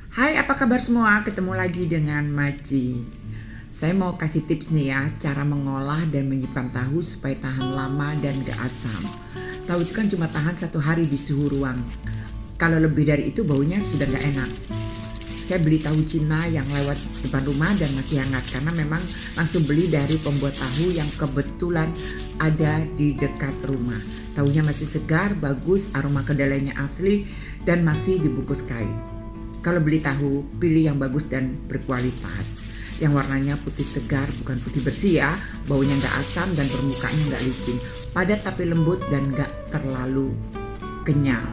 Hai, apa kabar semua? Ketemu lagi dengan Maci. Saya mau kasih tips nih ya, cara mengolah dan menyimpan tahu supaya tahan lama dan gak asam. Tahu itu kan cuma tahan 1 hari di suhu ruang. Kalau lebih dari itu baunya sudah gak enak. Saya beli tahu Cina yang lewat depan rumah dan masih hangat karena memang langsung beli dari pembuat tahu yang kebetulan ada di dekat rumah. Tahunya masih segar, bagus, aroma kedelainya asli dan masih dibungkus kain. Kalau beli tahu, pilih yang bagus dan berkualitas. Yang warnanya putih segar, bukan putih bersih ya. Baunya nggak asam dan permukaannya nggak licin. Padat tapi lembut dan nggak terlalu kenyal.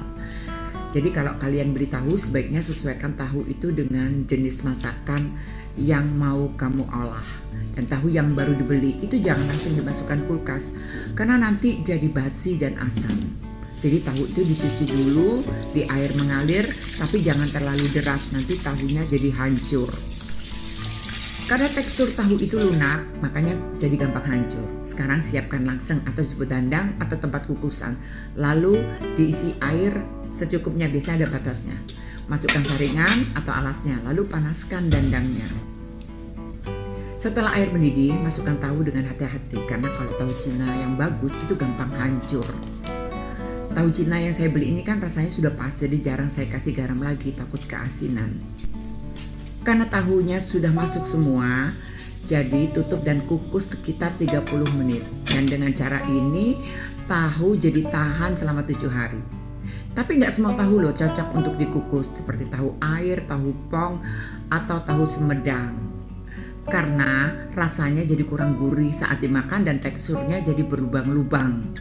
Jadi kalau kalian beli tahu, sebaiknya sesuaikan tahu itu dengan jenis masakan yang mau kamu olah. Dan tahu yang baru dibeli itu jangan langsung dimasukkan kulkas, karena nanti jadi basi dan asam. Jadi tahu itu dicuci dulu di air mengalir, tapi jangan terlalu deras, nanti tahunya jadi hancur. Karena tekstur tahu itu lunak, makanya jadi gampang hancur. Sekarang siapkan langseng atau disebut dandang atau tempat kukusan. Lalu diisi air secukupnya, biasanya ada batasnya. Masukkan saringan atau alasnya, lalu panaskan dandangnya. Setelah air mendidih, masukkan tahu dengan hati-hati, karena kalau tahu Cina yang bagus itu gampang hancur. Tahu Cina yang saya beli ini kan rasanya sudah pas, jadi jarang saya kasih garam lagi, takut keasinan. Karena tahunya sudah masuk semua, jadi tutup dan kukus sekitar 30 menit. Dan dengan cara ini, tahu jadi tahan selama 7 hari. Tapi nggak semua tahu loh cocok untuk dikukus, seperti tahu air, tahu pong, atau tahu Sumedang. Karena rasanya jadi kurang gurih saat dimakan dan teksturnya jadi berlubang-lubang.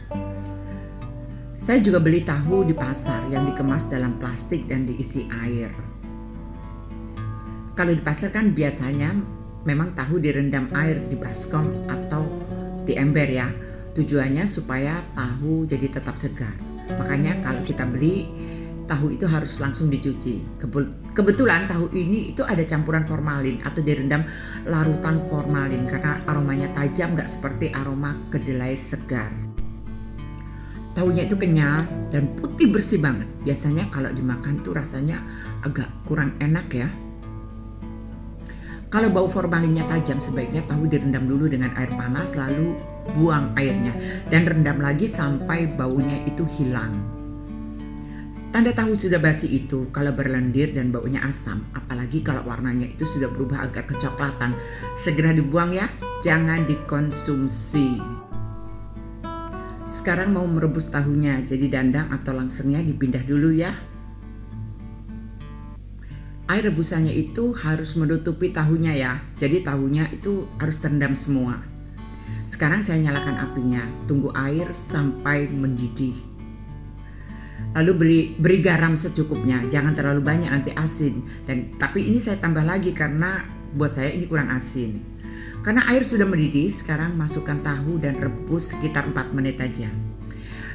Saya juga beli tahu di pasar yang dikemas dalam plastik dan diisi air. Kalau di pasar kan biasanya memang tahu direndam air di baskom atau di ember ya. Tujuannya supaya tahu jadi tetap segar. Makanya kalau kita beli tahu itu harus langsung dicuci. Kebetulan tahu ini itu ada campuran formalin atau direndam larutan formalin karena aromanya tajam, gak seperti aroma kedelai segar. Tahunya itu kenyal dan putih bersih banget. Biasanya kalau dimakan tuh rasanya agak kurang enak ya. Kalau bau formalinnya tajam, sebaiknya tahu direndam dulu dengan air panas lalu buang airnya dan rendam lagi sampai baunya itu hilang. Tanda tahu sudah basi itu kalau berlendir dan baunya asam, apalagi kalau warnanya itu sudah berubah agak kecoklatan. Segera dibuang ya, jangan dikonsumsi. Sekarang mau merebus tahunya, jadi dandang atau langsungnya dipindah dulu ya. Air rebusannya itu harus menutupi tahunya ya, jadi tahunya itu harus terendam semua. Sekarang saya nyalakan apinya, tunggu air sampai mendidih. Lalu beri garam secukupnya, jangan terlalu banyak nanti asin. Tapi ini saya tambah lagi karena buat saya ini kurang asin. Karena air sudah mendidih, sekarang masukkan tahu dan rebus sekitar 4 menit aja.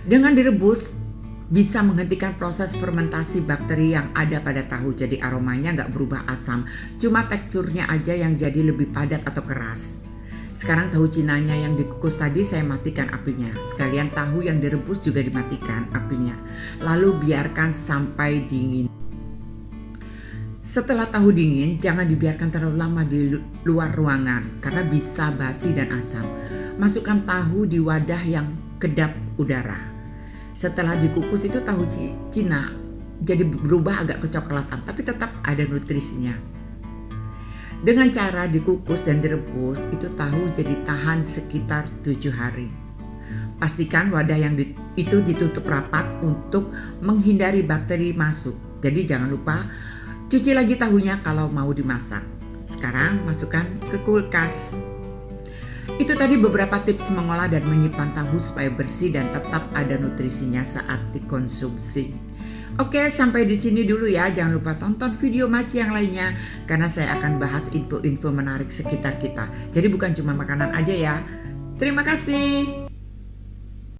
Dengan direbus, bisa menghentikan proses fermentasi bakteri yang ada pada tahu. Jadi aromanya nggak berubah asam, cuma teksturnya aja yang jadi lebih padat atau keras. Sekarang tahu Cinanya yang dikukus tadi saya matikan apinya. Sekalian tahu yang direbus juga dimatikan apinya. Lalu biarkan sampai dingin. Setelah tahu dingin, jangan dibiarkan terlalu lama di luar ruangan karena bisa basi dan asam. Masukkan tahu di wadah yang kedap udara. Setelah dikukus itu tahu Cina jadi berubah agak kecoklatan, tapi tetap ada nutrisinya. Dengan cara dikukus dan direbus, itu tahu jadi tahan sekitar 7 hari. Pastikan wadah yang itu ditutup rapat untuk menghindari bakteri masuk. Jadi jangan lupa cuci lagi tahunya kalau mau dimasak. Sekarang masukkan ke kulkas. Itu tadi beberapa tips mengolah dan menyimpan tahu supaya bersih dan tetap ada nutrisinya saat dikonsumsi. Oke, sampai di sini dulu ya. Jangan lupa tonton video Maci yang lainnya karena saya akan bahas info-info menarik sekitar kita. Jadi bukan cuma makanan aja ya. Terima kasih.